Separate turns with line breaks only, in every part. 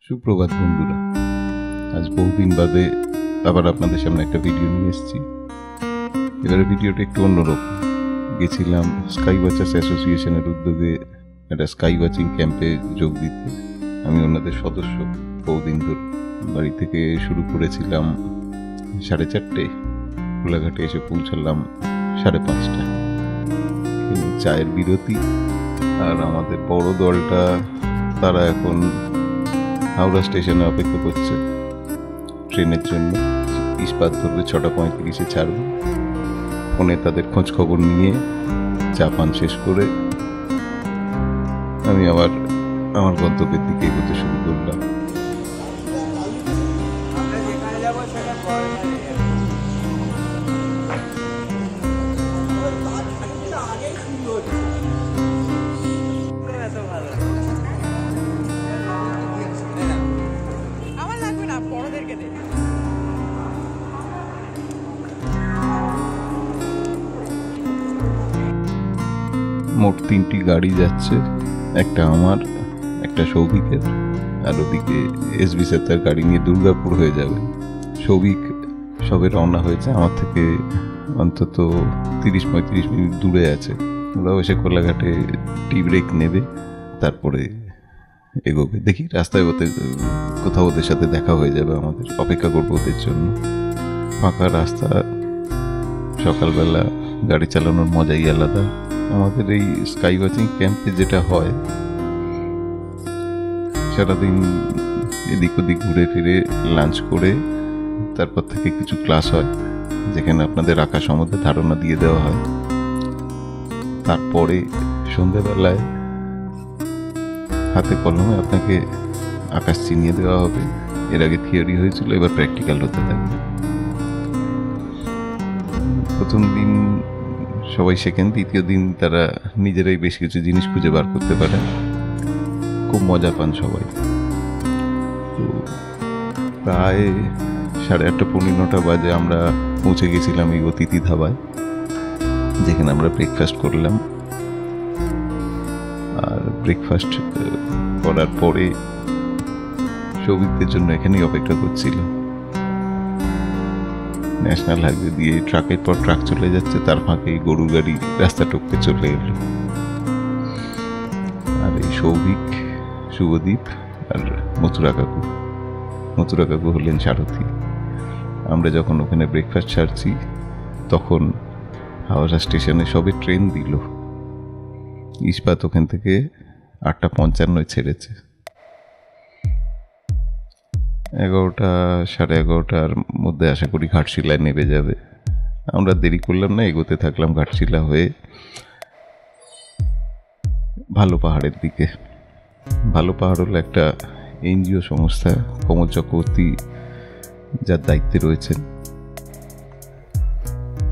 সুপ্রভাত বন্ধুরা, আজ বহুদিন বাদে আবার আপনাদের সামনে একটা ভিডিও নিয়ে এসেছি। এবারে ভিডিওটা একটু অন্যরকম। গেছিলাম স্কাই ওয়াচার্স অ্যাসোসিয়েশনের উদ্যোগে একটা স্কাই ওয়াচিং ক্যাম্পে যোগ দিতে। আমি ওনাদের সদস্য। বহুদিন ধরে বাড়ি থেকে শুরু করেছিলাম 4:30, কোলাঘাটে এসে পৌঁছালাম 5:30। চায়ের বিরতি। আর আমাদের বড় দলটা তারা এখন হাওড়া স্টেশনে অপেক্ষা করছে ট্রেনের জন্য। ইস্পাত ধরবে 6:35 ছাড়বে। ফোনে তাদের খোঁজ খবর নিয়ে চা পান শেষ করে আমি আবার আমার গন্তব্যের দিকে এগোতে শুরু করলাম। মোট 3টি গাড়ি যাচ্ছে, একটা আমার, একটা সৌভিকের, আর ওদিকে এসবি স্যার গাড়ি নিয়ে দুর্গাপুর হয়ে যাবে। সৌভিক সবে রওনা হয়েছে, আমার থেকে অন্তত 30-35 মিনিট দূরে আছে। ওরাও এসে কোলাঘাটে টি ব্রেক নেবে, তারপরে এগোবে। দেখি রাস্তায় কোথাও ওদের সাথে দেখা হয়ে যাবে আমাদের। অপেক্ষা করবো ওদের জন্য। ফাঁকা রাস্তা, সকালবেলা গাড়ি চালানোর মজাই আলাদা। আমাদের এই স্কাই ওয়াচিং ক্যাম্পে যেটা হয়, সারাদিন এদিক ওদিক ঘুরে ফিরে লাঞ্চ করে তারপর থেকে কিছু ক্লাস হয়, যেখানে আপনাদের আকাশ সম্বন্ধে ধারণা দিয়ে দেওয়া হয়। তারপরে সন্ধ্যাবেলায় হাতে কলমে আপনাকে আকাশ চিনিয়ে দেওয়া হবে। এর আগে থিওরি হয়েছিল, এবার প্র্যাকটিক্যাল হতে থাকবে। প্রথম দিন সবাই শেখেন, দ্বিতীয় দিন তারা নিজেরাই বেশ কিছু জিনিস খুঁজে বার করতে পারে। খুব মজা পান সবাই। তো প্রায় 8:30-9:15 বাজে আমরা পৌঁছে গেছিলাম এই অতিথি ধাবায়, যেখানে আমরা ব্রেকফাস্ট করলাম। আর ব্রেকফাস্ট করার পরে সৌভিকদের জন্য এখানেই অপেক্ষা করছিলাম। ন্যাশনাল হাইওয়ে দিয়ে ট্রাকের পর ট্রাক চলে যাচ্ছে, তার ফাঁকে গরুর গাড়ি রাস্তা টপকে চলে এলো। আর এই সৌভিক, শুভদীপ আর মথুরা কাকু হলেন সারথি। আমরা যখন ওখানে ব্রেকফাস্ট ছাড়ছি, তখন হাওড়া স্টেশনে সবে ট্রেন দিল। ইস্পাত ওখান থেকে 8:55 ছেড়েছে। 11টা, 11:30টার মধ্যে আশা করি ঘাটশিলায় নেমে যাবে। আমরা দেরি করলাম না, এগোতে থাকলাম ঘাটশিলা হয়ে ভালো পাহাড়ের দিকে। ভালো পাহাড় হলো একটা এনজিও সংস্থা, কমল চক্রবর্তী যার দায়িত্বে রয়েছেন।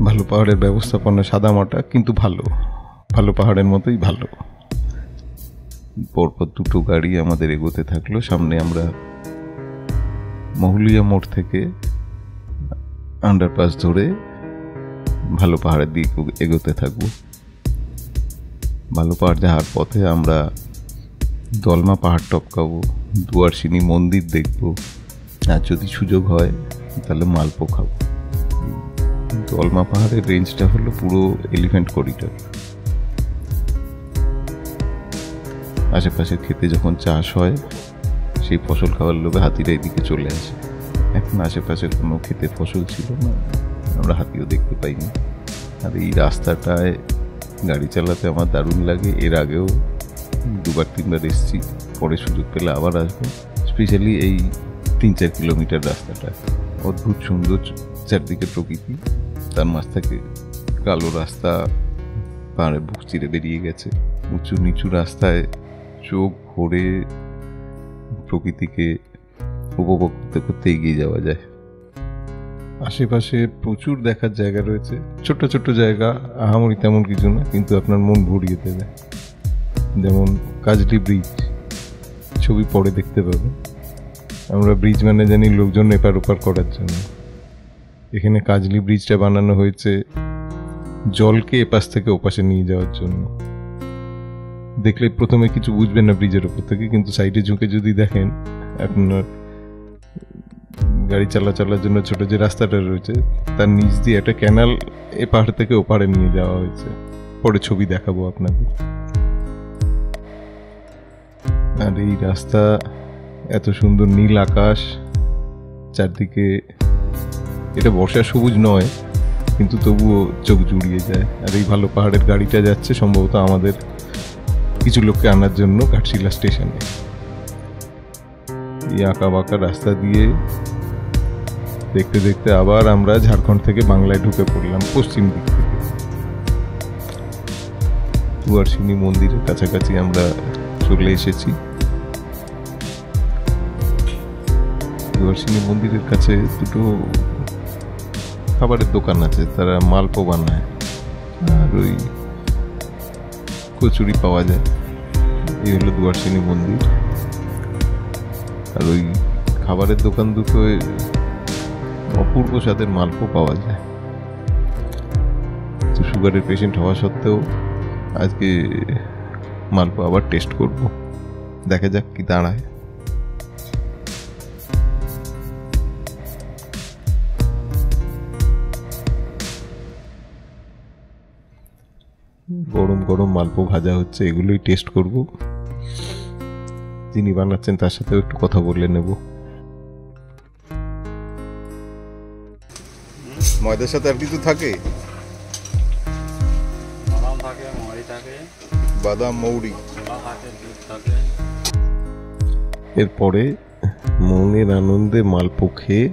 ভালো পাহাড়ের ব্যবস্থাপনা সাদামাটা, কিন্তু ভালো পাহাড়ের মতোই ভালো। পরপর 2টো গাড়ি আমাদের এগোতে থাকলো। সামনে আমরা মহুলিয়া মোড় থেকে আন্ডারপাস ধরে ভালো পাহাড়ের দিকে এগোতে থাকবো। ভালো পাহাড় যাওয়ার পথে আমরা দলমা পাহাড় টপকাবো, দুয়ারসিনী মন্দির দেখবো, আর যদি সুযোগ হয় তাহলে মালপো খাবো। দলমা পাহাড়ের রেঞ্জটা হলো পুরো এলিফ্যান্ট করিডর। আশেপাশের ক্ষেতে যখন চাষ হয়, সেই ফসল খাওয়ার লোভে হাতিরা এদিকে চলে আসে। এখন আশেপাশের কোনো ক্ষেতে ফসল ছিল না, আমরা হাতিও দেখতে পাইনি। আর এই রাস্তাটায় গাড়ি চালাতে আমার দারুণ লাগে। এর আগেও 2-3বার এসেছি, পরে সুযোগ পেলে আবার আসবো। স্পেশালি এই 3-4 কিলোমিটার রাস্তাটা অদ্ভুত সুন্দর। চারদিকে প্রকৃতি, তার মাঝ থেকে কালো রাস্তা পাহাড়ের বুক চিরে বেরিয়ে গেছে। উঁচু নিচু রাস্তায় চোখ ভরে প্রকৃতিকে উপভোগ করতে করতে এগিয়ে যাওয়া যায়। আশেপাশে প্রচুর দেখার জায়গা রয়েছে, ছোট্ট ছোট্ট জায়গা, আহামরি তেমন কিছু না, কিন্তু আপনার মন ভরিয়ে দেবে। যেমন কাজলি ব্রিজ, ছবি পরে দেখতে পাবেন। আমরা ব্রিজ মানে জানি লোকজন এপার ওপার করার জন্য। এখানে কাজলি ব্রিজটা বানানো হয়েছে জলকে এপাশ থেকে ওপাশে নিয়ে যাওয়ার জন্য। দেখলে প্রথমে কিছু বুঝবেন না ব্রিজের উপর থেকে, কিন্তু সাইডে ঝুঁকে যদি দেখেন এখন গাড়ি চলাচলের জন্য ছোট যে রাস্তাটা রয়েছে তার নিচ দিয়ে একটা ক্যানাল এ পাহাড় থেকে ওপারে নিয়ে যাওয়া হয়েছে। পরে ছবি দেখাবো আপনাদের। আর এই রাস্তা, এত সুন্দর নীল আকাশ চারদিকে, এটা বর্ষা সবুজ নয় কিন্তু তবুও চোখ জুড়িয়ে যায়। আর এই ভালো পাহাড়ের গাড়িটা যাচ্ছে সম্ভবত আমাদের কিছু লোককে আনার জন্য ঘাটশিলা স্টেশনে। এই আঁকা বাঁকা রাস্তা দিয়ে দেখতে দেখতে আবার আমরা ঝাড়খণ্ড থেকে বাংলায় ঢুকে পড়লাম পশ্চিম দিক থেকে। দুয়ারসিনী মন্দিরের কাছাকাছি আমরা চলে এসেছি। দুয়ারসিনী মন্দিরের কাছে দুটো খাবারের দোকান আছে, তারা মালপো বানায় আর ওই কচুরি পাওয়া যায়। এই হলো দুয়ারসিনী মন্দির। আর ওই খাবারের দোকান দুটোয় অপূর্ব স্বাদের মালপো পাওয়া যায়। তো সুগারের পেশেন্ট হওয়া সত্ত্বেও আজকে মালপো আবার টেস্ট করব, দেখা যাক কি দাঁড়ায়। গরম গরম মালপো ভাজা হচ্ছে, এগুলোই টেস্ট করব। যিনি বানাচ্ছেন তার সাথেও একটু কথা বলে নেব। ময়দার সাথে আর কিছু থাকে? বাদাম, মৌরি। এরপরে মনের আনন্দে মালপো খেয়ে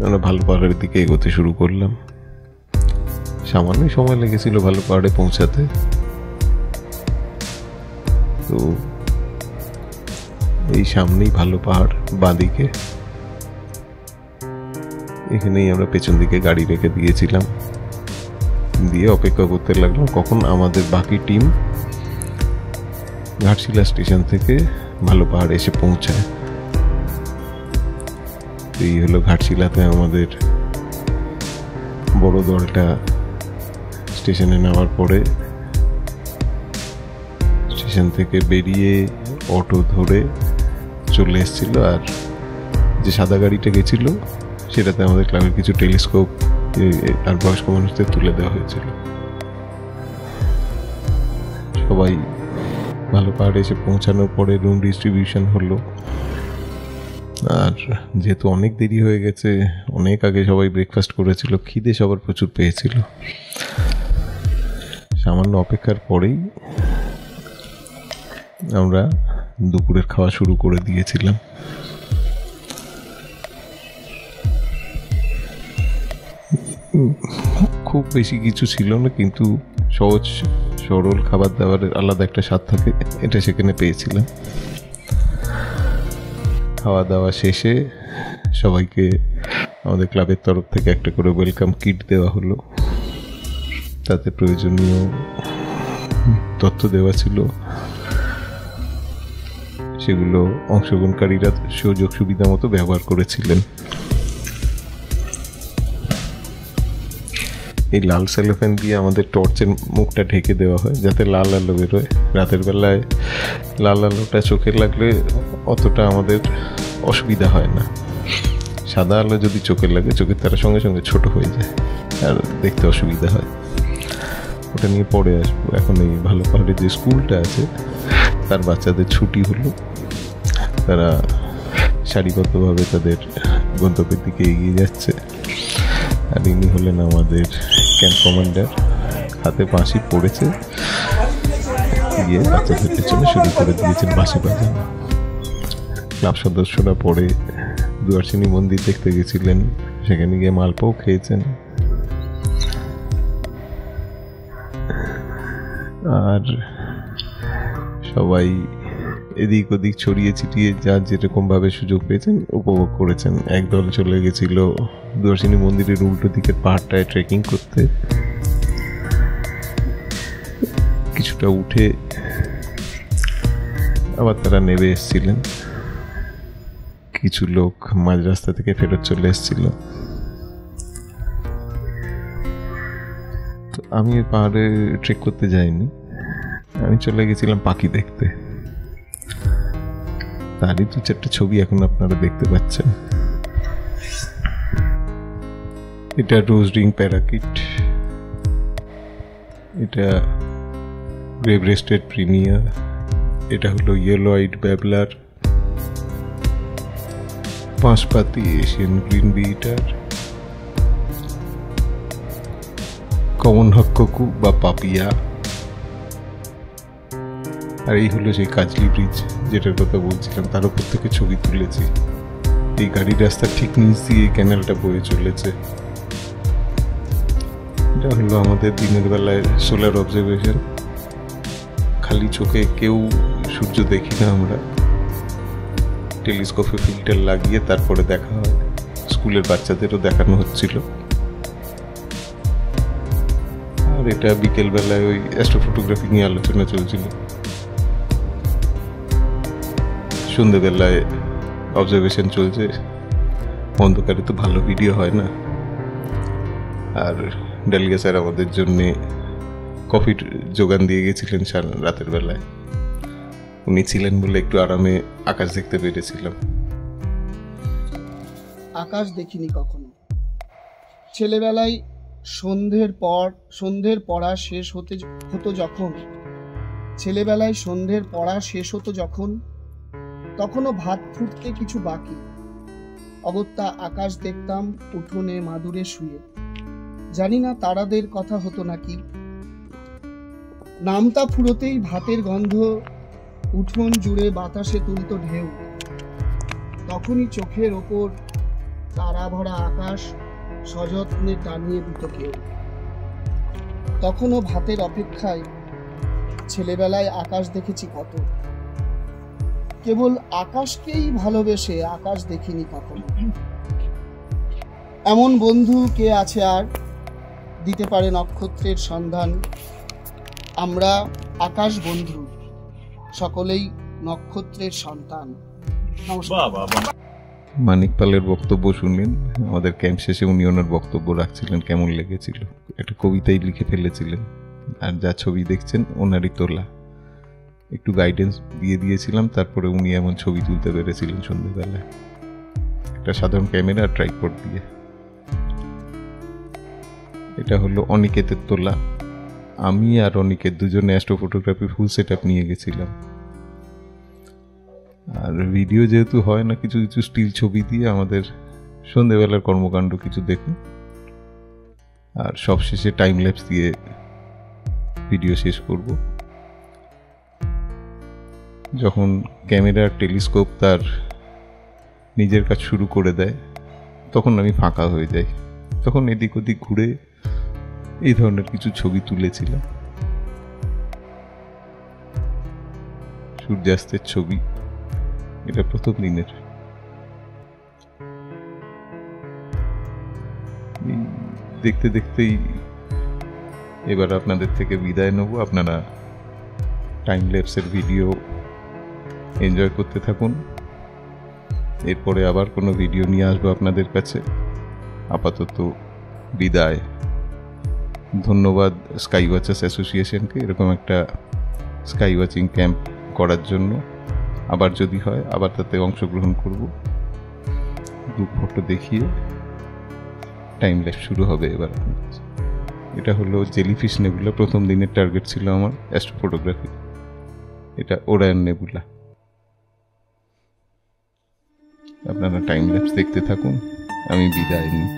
আমরা ভালো পাহাড়ের দিকে এগোতে শুরু করলাম। সামান্য সময় লেগেছিল ভালো পাহাড়ে পৌঁছাতে। তো এই সামনেই ভালো পাহাড়, বাঁদিকে। এখানেই আমরা পেছন দিকে গাড়ি রেখে দিয়েছিলাম, দিয়ে অপেক্ষা করতে লাগলাম কখন আমাদের বাকি টিম ঘাটশিলা স্টেশন থেকে ভালো পাহাড় এসে পৌঁছায়। এই হলো ঘাটশিলাতে আমাদের বড় দলটা স্টেশনে নামার পরে স্টেশন থেকে বেরিয়ে অটো ধরে চলে এসেছিল। আর যে সাদা গাড়িটা গেছিল সেটাতে আমাদের ক্লাবের কিছু টেলিস্কোপ আর বয়স্ক মানুষদের তুলে দেওয়া হয়েছিল। সবাই ভালো পাহাড়ে এসে পৌঁছানোর পরে রুম ডিস্ট্রিবিউশন হলো। আর যেহেতু অনেক দেরি হয়ে গেছে, অনেক আগে সবাই ব্রেকফাস্ট করেছিল, খিদে সবার প্রচুর পেয়েছিল। সামান্য অপেক্ষার পরেই আমরা দুপুরের খাওয়া শুরু করে দিয়েছিলাম। খুব বেশি কিছু ছিল না, কিন্তু সহজ সরল খাবার দাবারের আলাদা একটা স্বাদ থাকে, এটা সেখানে পেয়েছিলাম। খাওয়া দাওয়া শেষে সবাইকে আমাদের ক্লাবের তরফ থেকে একটা করে ওয়েলকাম কিট দেওয়া হলো। তাতে প্রয়োজনীয় তথ্য দেওয়া ছিল, সেগুলো অংশগ্রহণকারীরা সুযোগ সুবিধা মতো ব্যবহার করেছিলেন। এই লাল সেলোফ্যান দিয়ে আমাদের টর্চের মুখটা ঢেকে দেওয়া হয় যাতে লাল আলো বেরোয়। রাতের বেলায় লাল আলোটা চোখে লাগলে অতটা আমাদের অসুবিধা হয় না। সাদা আলো যদি চোখে লাগে, চোখের তারা সঙ্গে সঙ্গে ছোট হয়ে যায় আর দেখতে অসুবিধা হয়। ওটা নিয়ে পরে আসবো। এখন এই ভালো পাহাড়ের যে স্কুলটা আছে তার বাচ্চাদের ছুটি হলো, তারা সারিবদ্ধভাবে তাদের গন্তব্যের দিকে এগিয়ে যাচ্ছে। আর ইনি হলেন আমাদের ক্যাম্প কমান্ডার, হাতে বাঁশি পড়েছে, গিয়ে বাচ্চাদের পেছনে শুরু করে দিয়েছেন বাঁশি বাজানো। ক্লাব সদস্যরা পরে দুয়ারসিনী মন্দির দেখতে গেছিলেন, সেখানে গিয়ে মালপোও খেয়েছেন। আর সবাই এদিক ওদিক ছড়িয়ে ছিটিয়ে যার যেরকম ভাবে সুযোগ পেয়েছেন উপভোগ করেছেন। একদল চলে গেছিল দুয়ারসিনী মন্দিরের উল্টো দিকের পাহাড়টায় ট্রেকিং করতে। কিছুটা উঠে আবার তারা নেমে এসেছিলেন। কিছু লোক মাঝ রাস্তা থেকে ফেরত চলে এসেছিল। তো আমি পাহাড়ে ট্রেক করতে যাইনি, আমি চলে গেছিলাম পাখি দেখতে।
তারই 2-4টা ছবি এখন আপনারা দেখতে পাচ্ছেন। এটা রোজ রিং প্যারাকিট, এটা গ্রে ব্রেস্টেড প্রিমিয়ার, এটা হলো ইয়েলো আইড ব্যাবলার, পাঁচপাতি Asian green bee eater, common hawk cuckoo বা পাপিয়া, আর এই হলো সেই কাজলি ব্রিজ যেটার কথা বলছিলাম, তার উপর থেকে ছবি তুলেছি। এই গাড়ির রাস্তা ঠিক নিচ দিয়ে এই ক্যানেলটা বয়ে চলেছে। এটা হলো আমাদের দিনের বেলায় সোলার অবজারভেশন। খালি চোখে কেউ সূর্য দেখি না আমরা, টেলিস্কোপে ফিল্টার লাগিয়ে তারপরে দেখা হয়। স্কুলের বাচ্চাদেরও দেখানো হচ্ছিল। আর এটা বিকেল বেলায় ওই অ্যাস্ট্রোফটোগ্রাফি নিয়ে আলোচনা চলছিল। সন্ধ্যেবেলায় অবজারভেশন চলছে, অন্ধকারে তো ভালো ভিডিও হয় না। আর ডালিয়া স্যার আমাদের জন্যে কফির যোগান দিয়ে গেছিলেন রাতের বেলায়। উনি ছিলেন বলে একটু আরামে আকাশ দেখতে পেরেছিলাম।
আকাশ দেখিনি কখনো। ছেলেবেলায় সন্ধ্যের পড়া শেষ হতো যখন তখনও ভাত ফুটতে কিছু বাকি। অগত্যা আকাশ দেখতাম উঠোনে মাদুরে শুয়ে। জানি না তারাদের কথা হতো নাকি। নামতা ফুরোতেই ভাতের গন্ধ উঠোন জুড়ে বাতাসে তুলত ঢেউ। তখনই চোখের ওপর তারা ভরা আকাশ সযত্নে টানিয়ে দিত কেউ। তখনও ভাতের অপেক্ষায় ছেলেবেলায় আকাশ দেখেছি কত। কেবল আকাশকেই ভালোবেসে আকাশ দেখিনি কখনো। এমন বন্ধু কে আছে আর দিতে পারে নক্ষত্রের সন্ধান? আমরা আকাশ বন্ধু, সকলেই নক্ষত্রের সন্তান।
মানিক পালের বক্তব্য শুনলেন। আমাদের ক্যাম্প শেষে উনি ওনার বক্তব্য রাখছিলেন, কেমন লেগেছিল। একটা কবিতাই লিখে ফেলেছিলেন। আর যা ছবি দেখছেন ওনারই তোলা। একটু গাইডেন্স দিয়ে দিয়েছিলাম, তারপরে উনি এমন ছবি তুলতে পেরেছিলেন সন্ধ্যেবেলায় একটা সাধারণ ক্যামেরা আর ট্রাইপড দিয়ে। এটা হলো অনিকেতের তোলা। আমি আর অনিকেত দুজনে অ্যাস্ট্রোফটোগ্রাফির ফুল সেট আপ নিয়ে গেছিলাম। আর ভিডিও যেহেতু হয় না, কিছু কিছু স্টিল ছবি দিয়ে আমাদের সন্ধ্যেবেলার কর্মকাণ্ড কিছু দেখুন। আর সবশেষে টাইম ল্যাপস দিয়ে ভিডিও শেষ করব। যখন ক্যামেরার টেলিস্কোপ তার নিজের কাজ শুরু করে দেয়, তখন আমি ফাঁকা হয়ে যাই। তখন এদিক ওদিক ঘুরে এই ধরনের কিছু ছবি তুলেছিলাম। সূর্যাস্তের ছবি, এটা প্রথম দিনের। দেখতে দেখতেই এবার আপনাদের থেকে বিদায় নেব। আপনারা টাইম ল্যাপসের ভিডিও এনজয় করতে থাকুন। এরপরে আবার কোনো ভিডিও নিয়ে আসবো আপনাদের কাছে। আপাতত বিদায়। ধন্যবাদ স্কাই ওয়াচার্স অ্যাসোসিয়েশনকে এরকম একটা স্কাই ওয়াচিং ক্যাম্প করার জন্য। আবার যদি হয় আবার তাতে অংশগ্রহণ করব। গ্রুপ ফটো দেখিয়ে টাইম ল্যাপস শুরু হবে এবার। এটা হলো জেলিফিশ নেবুলা। প্রথম দিনের টার্গেট ছিল আমার অ্যাস্ট্রোফটোগ্রাফি। এটা ওরায়ন নেবুলা। আপনারা টাইম ল্যাপস দেখতে থাকুন, আমি বিদায় নিই।